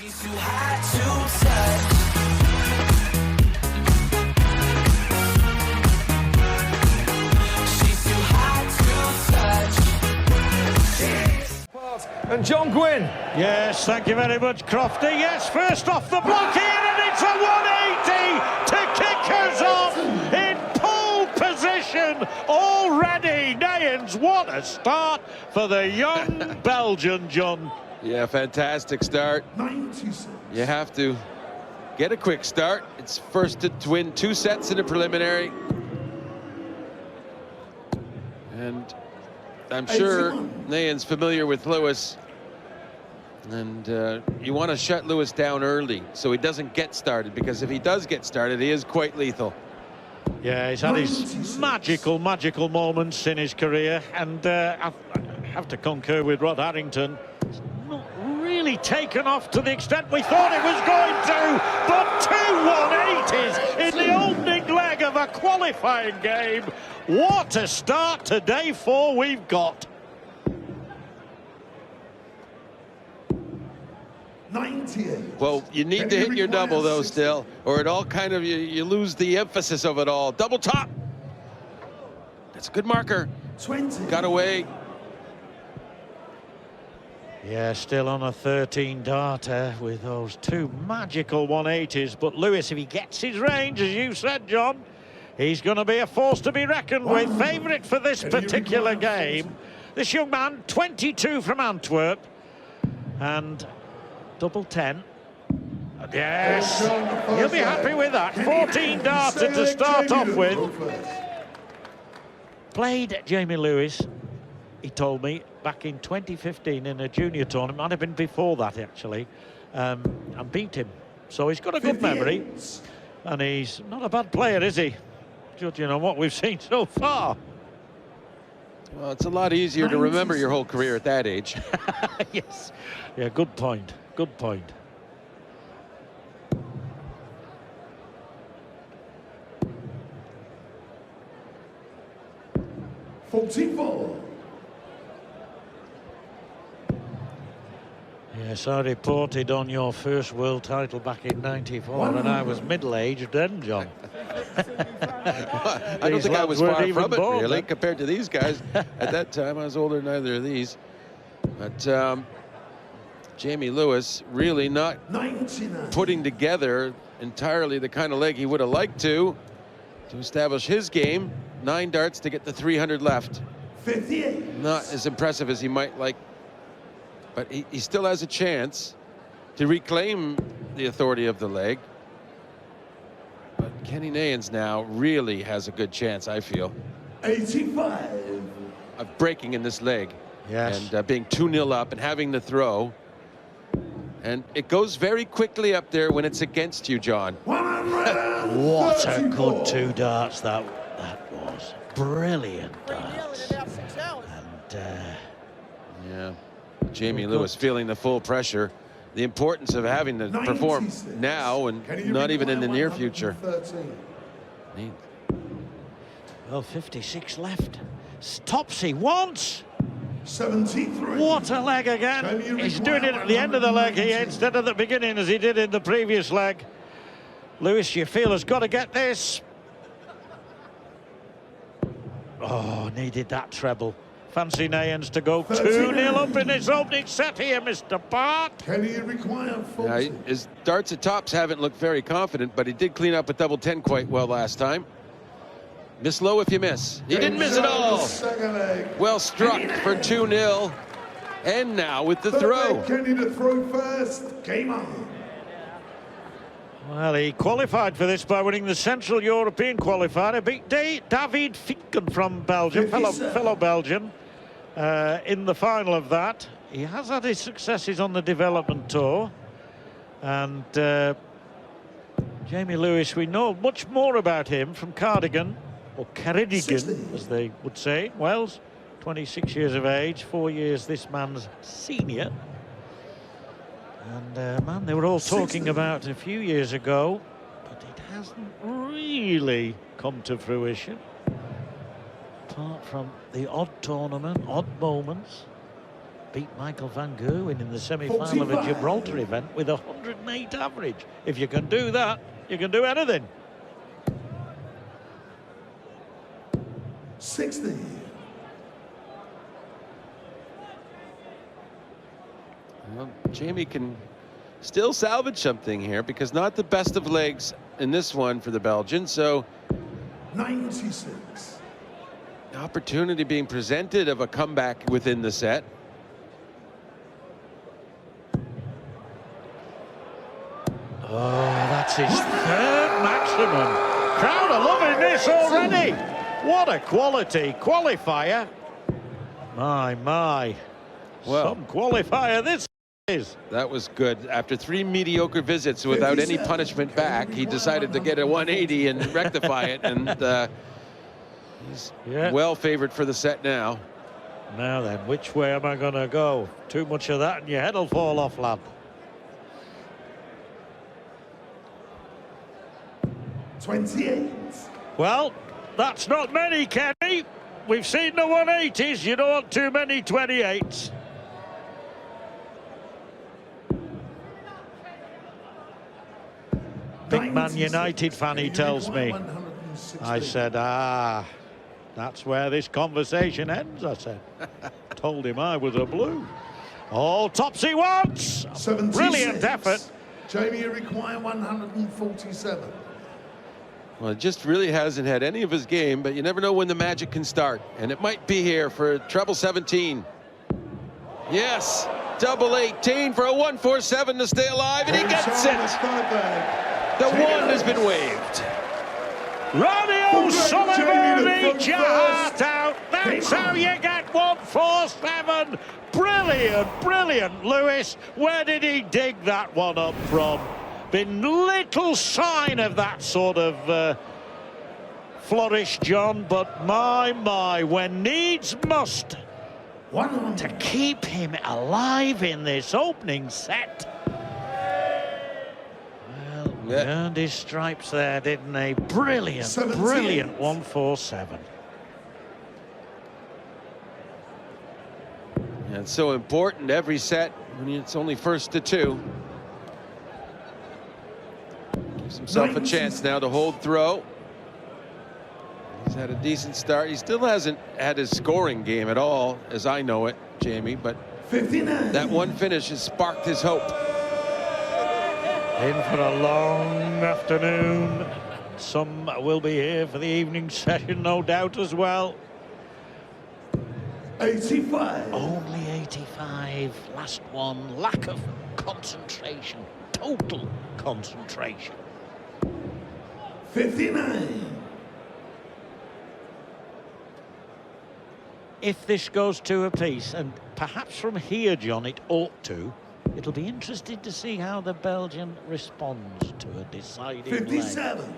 She's too hot to touch. She's too hot to touch. And John Gwynn. Yes, thank you very much, Crofty. Yes, first off the block here, and it's a 180 to kick us off in pole position already. Neyens, what a start for the young Belgian, John. Yeah, fantastic start. 96. You have to get a quick start. It's first to win 2 sets in a preliminary. And I'm sure Neyens familiar with Lewis. And you want to shut Lewis down early so he doesn't get started, because if he does get started, he is quite lethal. Yeah, he's had his magical moments in his career, and I have to concur with Rod Harrington. It's not really taken off to the extent we thought it was going to, but 2 180s in the opening leg of a qualifying game. What a start to day 4 we've got. 98. Well, you need to hit your double though still, or it all kind of, you lose the emphasis of it all. Double top. That's a good marker. 20. Got away. Yeah, still on a 13 darter with those 2 magical 180s. But Lewis, if he gets his range, as you said, John, he's going to be a force to be reckoned with. Favourite for this particular game. This young man, 22 from Antwerp, and double 10. Yes, he'll be happy with that. 14 darter to start off with. Played Jamie Lewis, he told me, back in 2015 in a junior tournament. Might have been before that, actually, and beat him. So he's got a good memory, and he's not a bad player, is he? Judging on what we've seen so far. Well, it's a lot easier to remember your whole career at that age. Yes. Yeah, good point. Good point. Yes, I reported on your first world title back in '94, and I was middle-aged then, John. I don't think I was far from it, really, compared to these guys. At that time, I was older than either of these. But Jamie Lewis really not 99. putting together entirely the kind of leg he would have liked to establish his game. 9 darts to get the 300 left. 58. Not as impressive as he might like, but he still has a chance to reclaim the authority of the leg. But Kenny Neyens now really has a good chance, I feel, 85. of breaking in this leg. Yes. And being 2-0 up and having the throw. And it goes very quickly up there when it's against you, John. What a good 2 darts that was. Brilliant darts. And yeah, Jamie Lewis feeling the full pressure. The importance of having to perform now and not even in the near future. well, 56 left. Stops he once. 73. What a leg again. He's doing it at the end of the leg here instead of the beginning as he did in the previous leg. Lewis, you feel, has got to get this. Oh, needed that treble. Fancy Neyens to go 2-0 up in his opening set here, Mr. Bart. Can he require 40? Yeah, his darts at tops haven't looked very confident, but he did clean up a double 10 quite well last time. Miss low if you miss. He didn't miss at all. Well struck for 2-0. And now with the throw. Kenny to throw first. Game on. Well, he qualified for this by winning the Central European qualifier. Beat David Finken from Belgium, fellow Belgian, in the final of that. He has had his successes on the development tour. And Jamie Lewis, we know much more about him from Cardigan, or Ceredigion, as they would say in Wales. 26 years of age, 4 years this man's senior. And man, they were all talking about a few years ago, but it hasn't really come to fruition. Apart from the odd tournament, odd moments. beat Michael van Gerwen in the semi-final of a 45. Gibraltar event with a 108 average. If you can do that, you can do anything. 60. Well, Jamie can still salvage something here because not the best of legs in this one for the Belgian. So 96. opportunity being presented of a comeback within the set. Oh, that's his third maximum. Crowd are loving this already. What a quality qualifier. My. Well, some qualifier this is. that was good. After 3 mediocre visits without any punishment back, he decided to get a 180 and rectify it, and he's well favored for the set now. Now then, which way am I going to go? Too much of that and your head will fall off, lad. 28. Well, that's not many, Kenny. We've seen the 180s. You don't want too many 28s. Big Man United fan, he tells me. I said, that's where this conversation ends, I said. Told him I was a blue. All tops he wants. 76. Brilliant effort. Jamie, you require 147. Well, it just really hasn't had any of his game, but you never know when the magic can start. And it might be here for treble 17. Yes, double 18 for a 147 to stay alive, and he gets it. The one has been waived. Radio Sullivan, eat your heart out. That's how you get 147. Brilliant, Lewis. Where did he dig that one up from? Been little sign of that sort of flourish, John, but my, when needs must, to keep him alive in this opening set. Well, he earned his stripes there, didn't he? Brilliant 147. Yeah, it's so important every set when it's only first to 2. Gives himself a chance now to hold throw. He's had a decent start. He still hasn't had his scoring game at all, as I know it, Jamie, but 59. that one finish has sparked his hope. In for a long afternoon. Some will be here for the evening session, no doubt, as well. 85. Only 85. Last one. Lack of concentration. Total concentration. 59. If this goes 2 apiece, and perhaps from here, John, it ought to, it'll be interesting to see how the Belgian responds to a deciding 57. leg.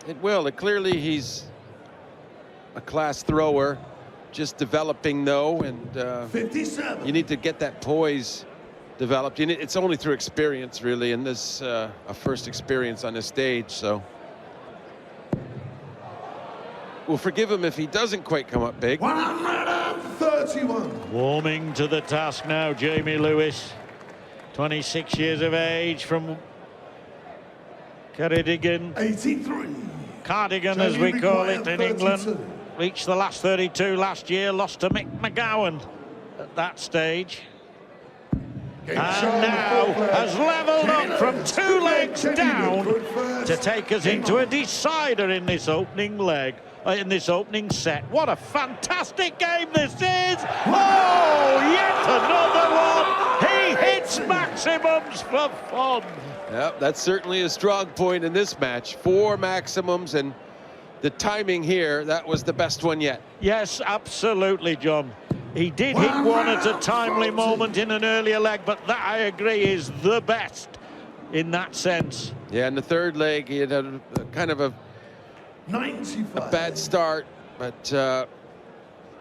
It will. Clearly, he's a class thrower, just developing though, and 57. you need to get that poise developed. It's only through experience, really, and this a first experience on this stage, so we'll forgive him if he doesn't quite come up big. 131. Warming to the task now, Jamie Lewis. 26 years of age from Cardigan. 83. Cardigan, Jamie as we call it in 32. England. Reached the last 32 last year, lost to Mick McGowan at that stage. And now has levelled up from 2 legs down to take us into a decider in this opening leg, in this opening set. What a fantastic game this is! Oh, yet another one! He hits maximums for fun. Yep, that's certainly a strong point in this match. 4 maximums, and the timing here, that was the best one yet. Yes, absolutely, John. He did hit one at a timely moment in an earlier leg, but that, I agree, is the best in that sense. Yeah, in the third leg, he had a kind of a 95. bad start, but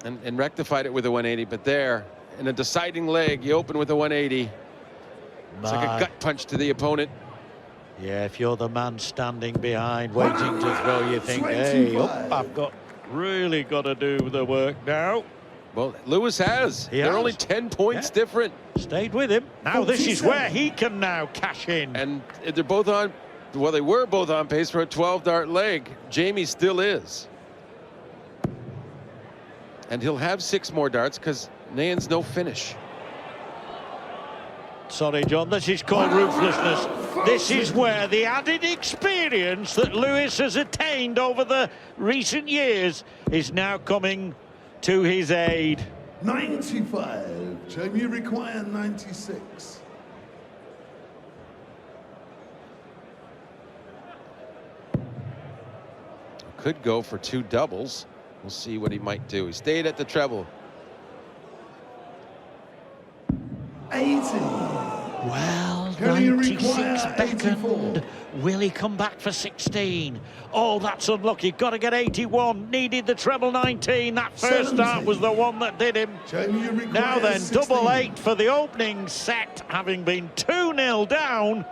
and rectified it with a 180. But there, in a deciding leg, you open with a 180. It's like a gut punch to the opponent. Yeah, if you're the man standing behind, waiting to throw, you think, hey, up, I've got really got to do the work now. Well, Lewis has. They're only 10 points different. Stayed with him. Now this is where he can now cash in. And they're both on, well, they were both on pace for a 12-dart leg. Jamie still is. And he'll have 6 more darts because Neyens no finish. Sorry, John, this is called ruthlessness. This is where the added experience that Lewis has attained over the recent years is now coming to his aid. 95. Jamie require 96. Could go for 2 doubles. We'll see what he might do. He stayed at the treble. 80. Well, Can he 96 require beckoned. 84? Will he come back for 16? Oh, that's unlucky. Got to get 81. Needed the treble 19. That first 70. start was the one that did him. Jamie require Now then, 16. double 8 for the opening set, having been 2-0 down.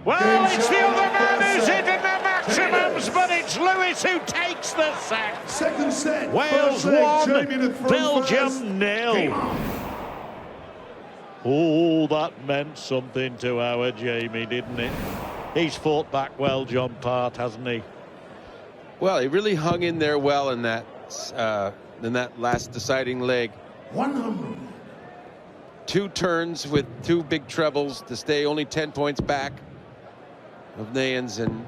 Well, Game it's the shot other man first who's set. hitting the maximums, but it's Lewis who takes the set. Second set. Wales first leg, 1, Jamie to throw Belgium first. 0. Oh, that meant something to our Jamie, didn't it? He's fought back well, John Part, hasn't he? Well, he really hung in there well in that last deciding leg. 100. 2 turns with 2 big trebles to stay only 10 points back of Neyens, and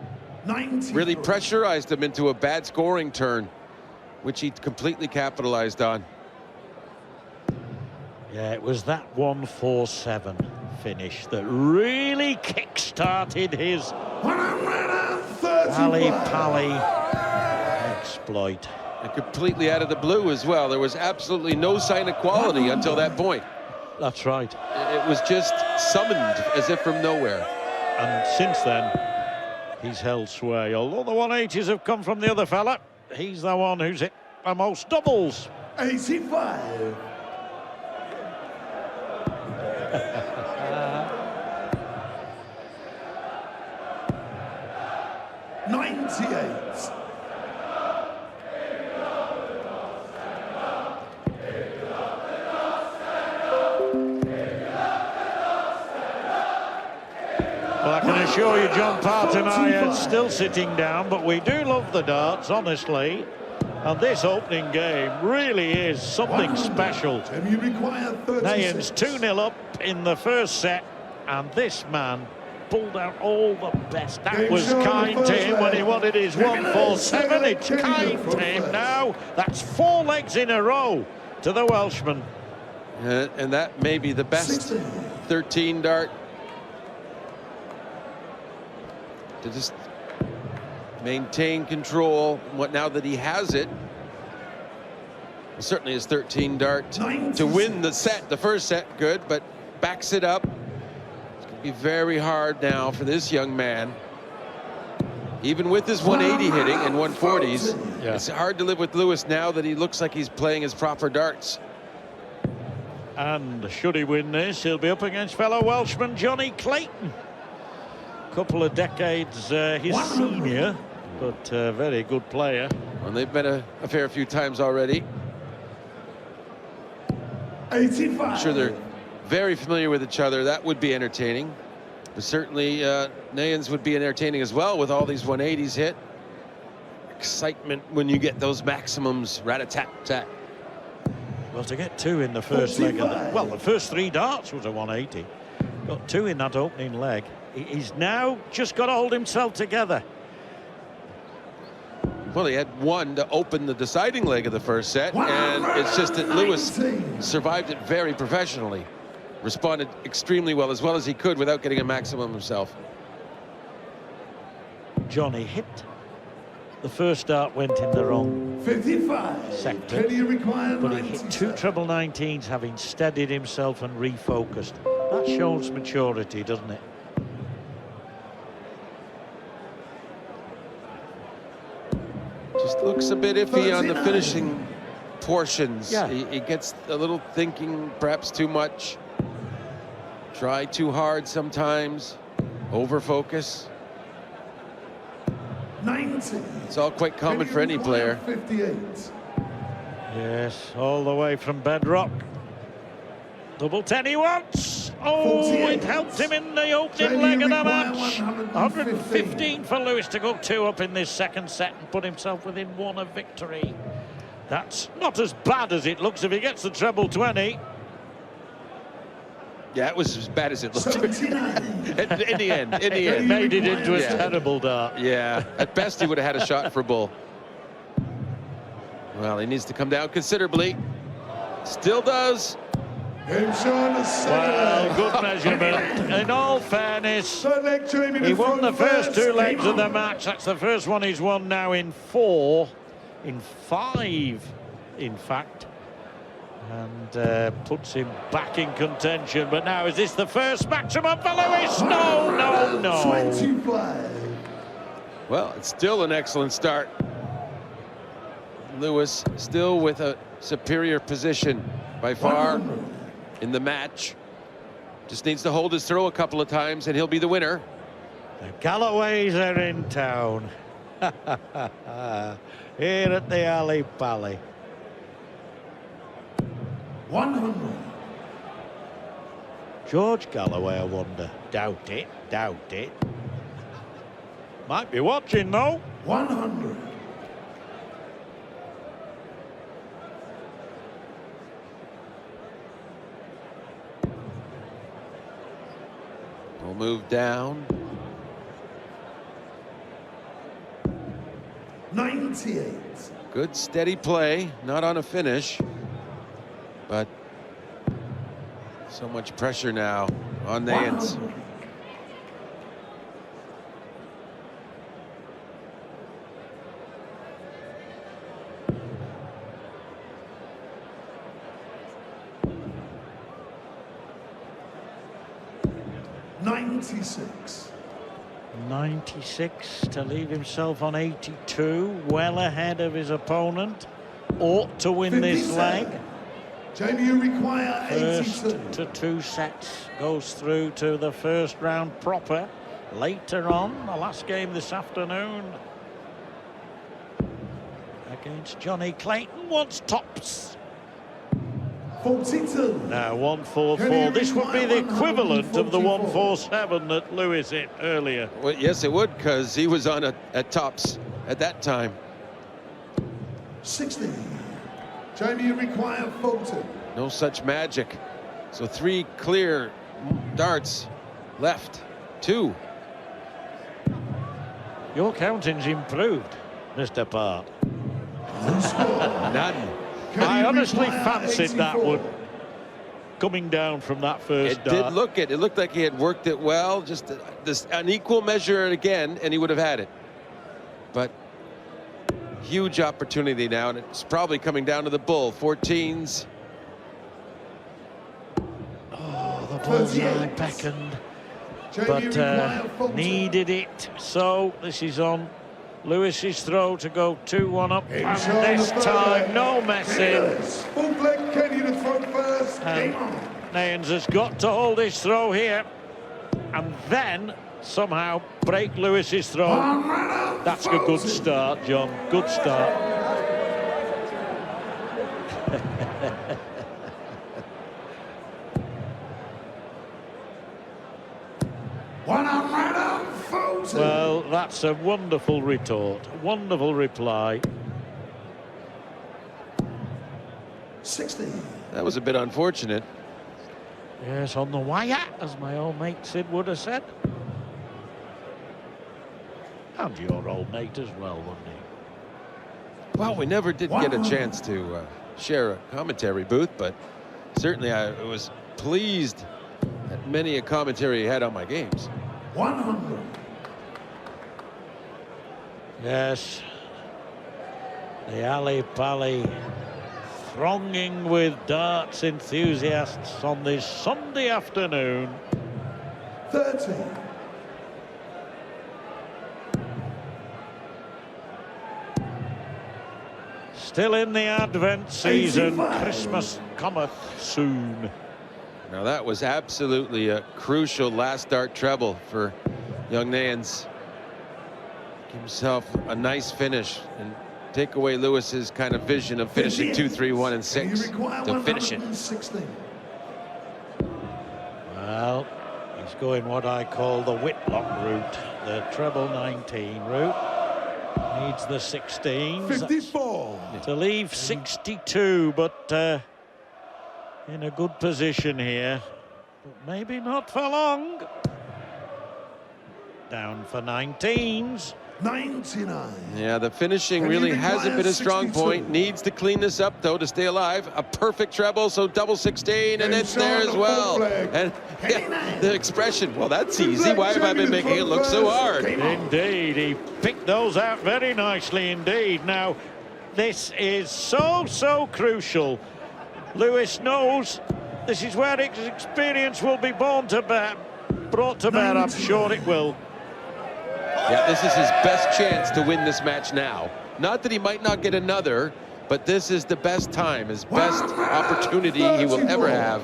90. really pressurized him into a bad scoring turn, which he completely capitalized on. Yeah, it was that 1-4-7 finish that really kick-started his 135. pally-pally exploit. And completely out of the blue as well. There was absolutely no sign of quality until that point. That's right. It was just summoned as if from nowhere. And since then, he's held sway. Although the 180s have come from the other fella, he's the one who's hit the most doubles. 85. $98. Well, I can assure you, John Part and I are still sitting down, but we do love the darts, honestly. And this opening game really is something special. You require 36. Neyens 2-0 up in the first set, and this man pulled out all the best. That Game was show kind the to first him when he leg. wanted his 1-4-7. It's kind to him now. That's 4 legs in a row to the Welshman. And that may be the best 16. 13 dart to just maintain control. Now that he has it, certainly his 13 dart to win the set, the first set, good, but backs it up. It's going to be very hard now for this young man. Even with his 180 hitting and 140s, it's hard to live with Lewis now that he looks like he's playing his proper darts. And should he win this, he'll be up against fellow Welshman Johnny Clayton. Couple of decades his senior, but a very good player. And they've met a fair few times already. 85. I'm sure they're very familiar with each other. That would be entertaining. But certainly Neyens would be entertaining as well with all these 180s hit. Excitement when you get those maximums, rat-a-tat-tat. Well, to get 2 in the first leg of the, well, the first 3 darts was a 180. Got 2 in that opening leg. He's now just got to hold himself together. Well, he had 1 to open the deciding leg of the first set, and it's just that Lewis survived it very professionally. Responded extremely well as he could without getting a maximum himself. Johnny hit. The first dart went in the wrong 55. sector, Can you require but he hit 2 treble 19s, having steadied himself and refocused. That shows maturity, doesn't it? Just looks a bit iffy on the 39. finishing portions. Yeah. He gets a little thinking, perhaps too much. Try too hard sometimes. Over focus. 90. It's all quite common for any player. 58. Yes, all the way from bedrock. Double 10 he wants. Oh, 48. it helped him in the opening Jamie leg of the require match. 115 for Lewis to go 2 up in this second set and put himself within 1 of victory. That's not as bad as it looks if he gets the treble 20. Yeah, it was as bad as it looked. 79. in the end. It made it into a Yeah. terrible dart. Yeah, at best he would have had a shot for bull. Well, he needs to come down considerably. Still does. Game show on the second Well, leg. good measurement. In all fairness, Third leg, Jamie he to won the front first 2 legs Game of the on. match. That's the first one he's won now in 4, in 5, in fact. And puts him back in contention. But now, is this the first maximum for Lewis? No. 20 flag. Well, it's still an excellent start. Lewis still with a superior position by far 100. in the match. Just needs to hold his throw a couple of times and he'll be the winner. The Galloways are in town. Here at the Alley Pally. 100. George Galloway, I wonder. Doubt it. Might be watching, though. 100. We'll move down. 98. Good steady play, not on a finish, but so much pressure now on Neyens. 100. $96. 96 to leave himself on 82, well ahead of his opponent. Ought to win this 57. leg. Jamie, you require First 82. to 2 sets, goes through to the first round proper. Later on, the last game this afternoon against Johnny Clayton, wants tops. 42. Now 144. This would be the equivalent of the 147 that Lewis hit earlier. Well, yes, it would, because he was on at tops at that time. 60. Jamie, you require 40. No such magic. So 3 clear darts left. 2. Your counting's improved, Mr. Part. No score. None. I honestly require fancied that 84. one coming down from that first It dart. did look it. It looked like he had worked it well. Just this unequal measure again, and he would have had it. But huge opportunity now, and it's probably coming down to the bull. 14s. Oh, the bullseye 38. beckoned, Jamie, but you require 40. needed it. So this is on Lewis's throw to go 2-1 up, Game and show on the this third time leg. no messing. Yes. Full leg, Kenny to throw first. And Game on. Neyens has got to hold his throw here, and then somehow break Lewis's throw. That's a good start, John. Good start. Well, that's a wonderful retort, wonderful reply. 60. That was a bit unfortunate. Yes, on the wire, as my old mate Sid would have said. And your old mate as well, wouldn't he? Well, we never did get a chance to share a commentary booth, but certainly I was pleased that many a commentary he had on my games. 100. Yes. The Alley Pally thronging with darts enthusiasts on this Sunday afternoon. 30. Still in the Advent season, 85. Christmas cometh soon. Now that was absolutely a crucial last dart treble for young Neyens. himself a nice finish and take away Lewis's kind of vision of finishing 2, 3, 1, and 6 to finish it. Well, he's going what I call the Whitlock route, the treble 19 route. Needs the 16s 54. to leave 62, but in a good position here. But maybe not for long. Down for 19s. 99. Yeah, the finishing really hasn't been a strong point. Needs to clean this up, though, to stay alive. A perfect treble, so double 16, and it's there as well. And yeah, the expression, well, that's easy. Why have I been making it look so hard? Indeed, he picked those out very nicely indeed. Now, this is so crucial. Lewis knows this is where his experience will be brought to bear, I'm sure it will. Yeah, this is his best chance to win this match now. Not that he might not get another, but this is the best time, his best opportunity he will ever have.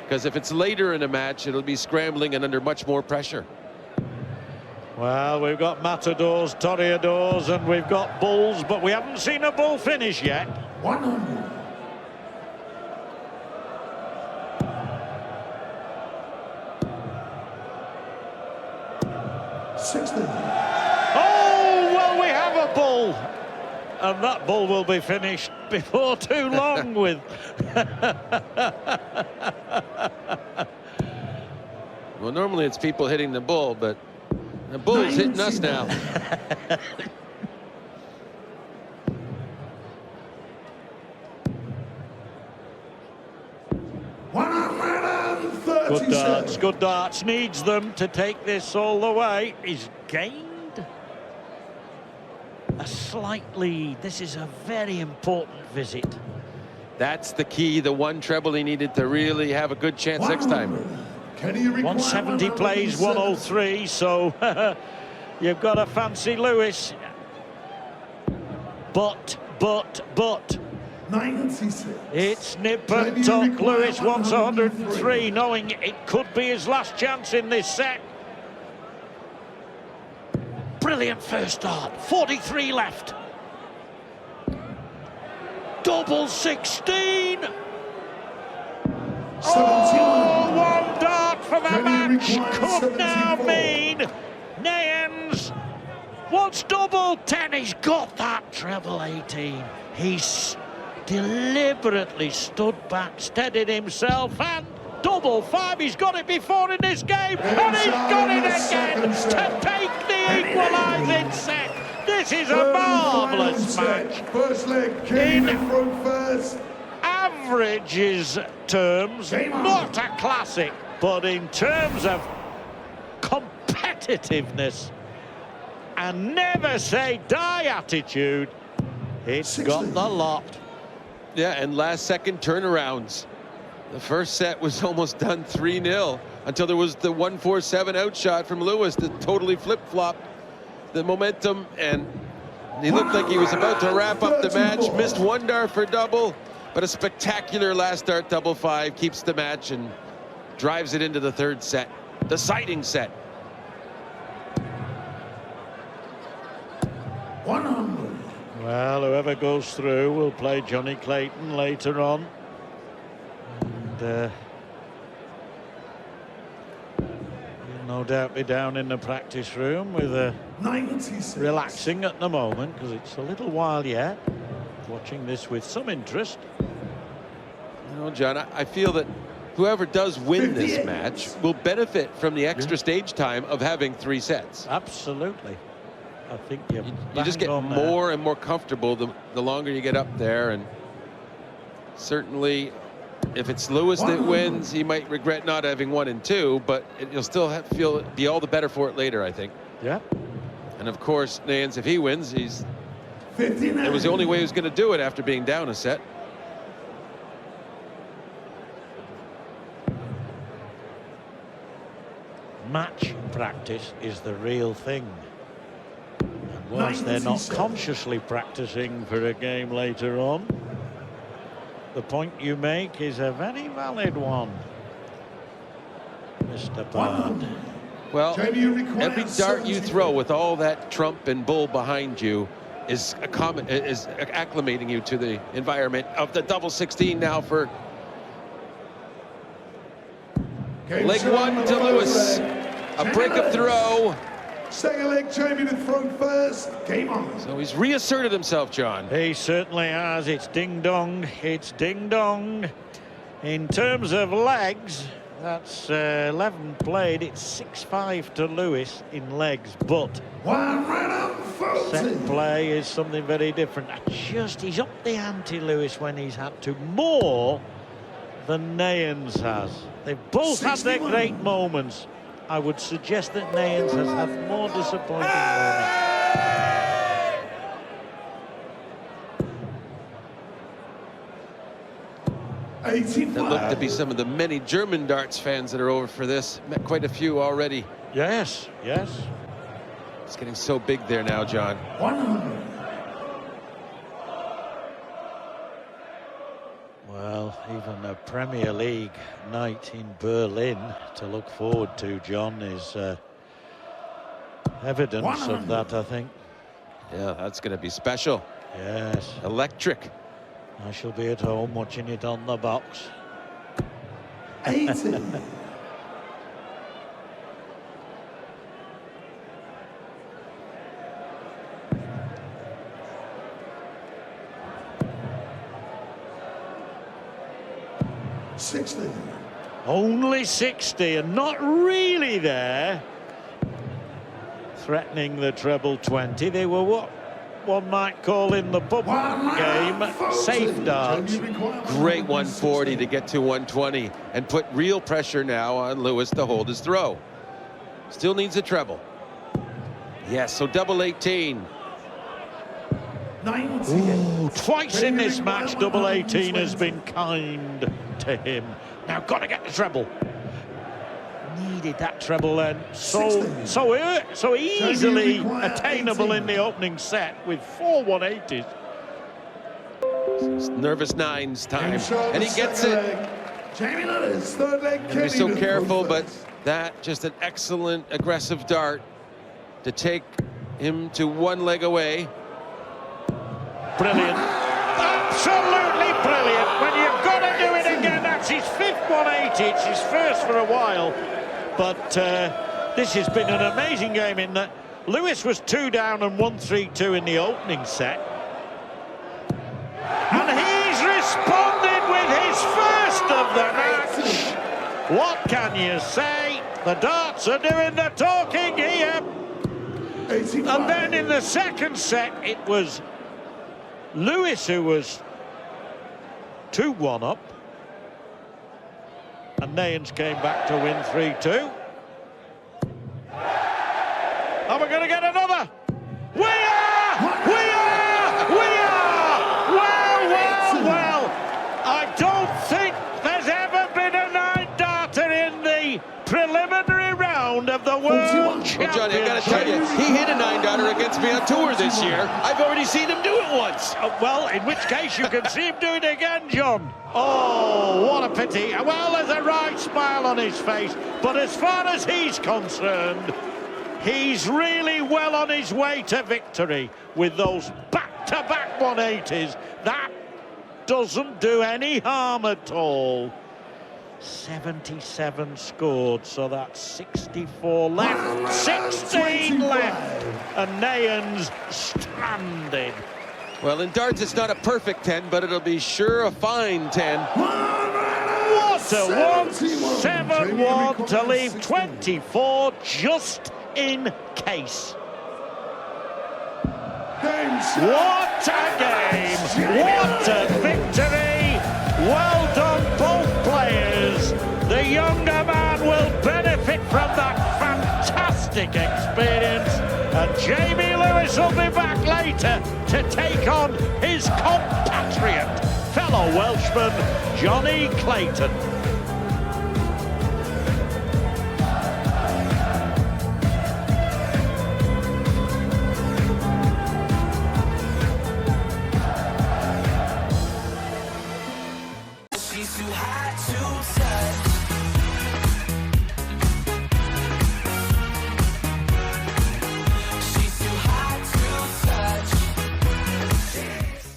Because if it's later in a match, it'll be scrambling and under much more pressure. Well, we've got matadors, toreadors, and we've got bulls, but we haven't seen a bull finish yet. 100. Oh, well, we have a bull. And that bull will be finished before too long with... Well, normally it's people hitting the bull, but the bull's hitting us now. Good darts, good darts. Needs them to take this all the way. He's gained a slight lead. This is a very important visit. That's the key, the one treble he needed to really have a good chance next time. 170 plays 103, so you've got to fancy Lewis. But 96. it's nip and tuck. Lewis wants 103, knowing it could be his last chance in this set. Brilliant first start. 43 left. Double 16. Oh, one dart for the match could now mean Neyens wants double 10. He's got that treble 18. He's deliberately stood back, steadied himself, and double 5. He's got it before in this game, and he's got it again to take the equalising set. This is a marvellous match. First leg, In front first. averages terms, not a classic, but in terms of competitiveness and never say die attitude, it's got the lot. Yeah, and last second turnarounds. The first set was almost done 3-0 until there was the 1-4-7 outshot from Lewis that totally flip-flopped the momentum, and he looked like he was about to wrap up the match. Missed one dart for double, but a spectacular last dart double 5 keeps the match and drives it into the third set, deciding set. 100. Well, whoever goes through will play Johnny Clayton later on. And he'll no doubt be down in the practice room with 96. relaxing at the moment, because it's a little while yet. Watching this with some interest. You know, John, I feel that whoever does win this match will benefit from the extra stage time of having 3 sets. Absolutely. I think you just get more and more comfortable the longer you get up there, and certainly if it's Lewis that wins, he might regret not having 1 and 2, but you'll still be all the better for it later, I think. Yeah. And of course, Neyens, if he wins, 59. it was the only way he was going to do it after being down a set. Match practice is the real thing. And whilst they're not 97. consciously practicing for a game later on, the point you make is a very valid one, Mr. Bard. Well, Jamie, you require every dart you 74. throw with all that trump and bull behind you is acclimating you to the environment of the double 16 now for Game leg show one on to the Lewis. first leg. A Jamie break of Lewis. throw. Second leg, Jamie to throw first. Game on. So he's reasserted himself, John. He certainly has. It's ding dong. It's ding dong. In terms of legs, that's 11 played. It's 6-5 to Lewis in legs, but One round of 40. set play is something very different. He's up the ante, Lewis, when he's had to, more than Neyens has. They've both had their 61. great moments. I would suggest that Neyens has had more disappointing moments. There look to 85. be some of the many German darts fans that are over for this. Met quite a few already. Yes, yes. It's getting so big there now, John. 100. Well, even a Premier League night in Berlin to look forward to, John, is evidence 100. of that, I think. Yeah, that's going to be special. Yes, Electric. I shall be at home watching it on the box. 80. $60. Only 60 and not really there. Threatening the treble 20. They were what one might call in the pub game safe darts. Great 140 to get to 120 and put real pressure now on Lewis to hold his throw. Still needs a treble. Yes, so double 18. 90. Ooh, twice in this match, double 18 has been kind to him. Now got to get the treble. Needed that treble then. So easily attainable in the opening set with 4 180s. It's nervous nines time, and he gets it. Jamie Lewis, third leg. Gotta be so careful, but that just an excellent aggressive dart to take him to one leg away. Brilliant. Absolutely brilliant. When you've got to do it again, that's his 5th 180. It's his first for a while. But this has been an amazing game in that Lewis was 2 down and 1-3-2 in the opening set. And he's responded with his first of the match. What can you say? The darts are doing the talking here. 85. And then in the second set, it was Lewis who was 2-1 up. And Neyens came back to win 3-2. Are we going to get another? We are! We are! We are! Well! I don't think there's ever been a 9-darter in the preliminary round of the World Championship. Well, Johnny, I got to tell you, he hit a 9-darter against me on tour this year. I've already seen him do it once. Well, in which case you can see him do it again, John. Oh, what a pity. Well, there's a right smile on his face, but as far as he's concerned, he's really well on his way to victory with those back-to-back 180s. That doesn't do any harm at all. 77 scored, so that's 64 left, 16 left, and Neyens stranded. Well, in darts, it's not a perfect 10, but it'll be sure a fine 10. What a one, 7-1 to leave 24 just in case. What a game! What a victory! Well done, both players. The younger man will benefit from that fantastic experience, and Jamie Lewis will be back later to take on his compatriot, fellow Welshman Johnny Clayton.